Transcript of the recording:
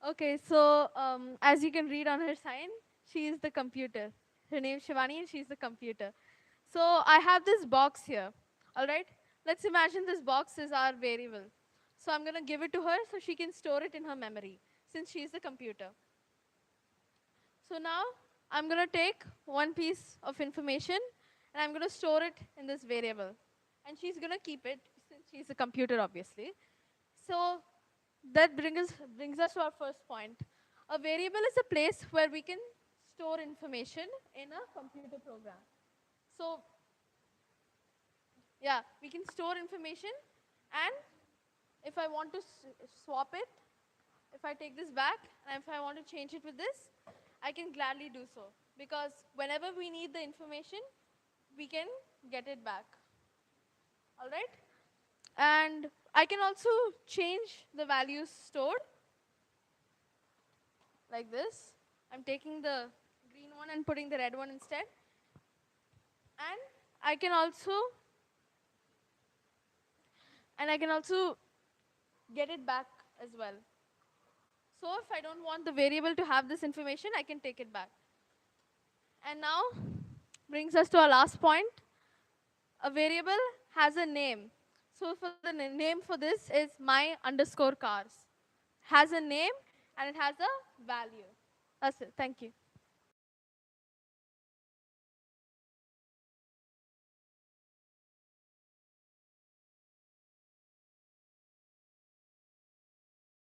Okay, so as you can read on her sign, she is the computer. Her name is Shivani and she's the computer. So I have this box here. All right, let's imagine this box is our variable. So I'm going to give it to her so she can store it in her memory since she's the computer. So now I'm going to take one piece of information and I'm going to store it in this variable. And she's going to keep it since she's a computer, obviously. So that brings us to our first point. A variable is a place where we can store information in a computer program. So yeah, we can store information, and if I want to swap it, if I take this back and if I want to change it with this, I can gladly do so because whenever we need the information, we can get it back. All right? And I can also change the values stored like this. I'm taking the green one and putting the red one instead. And I can also get it back as well. So if I don't want the variable to have this information, I can take it back. And now brings us to our last point. A variable has a name. So for the name for this is my underscore cars. Has a name and it has a value. That's it. Thank you.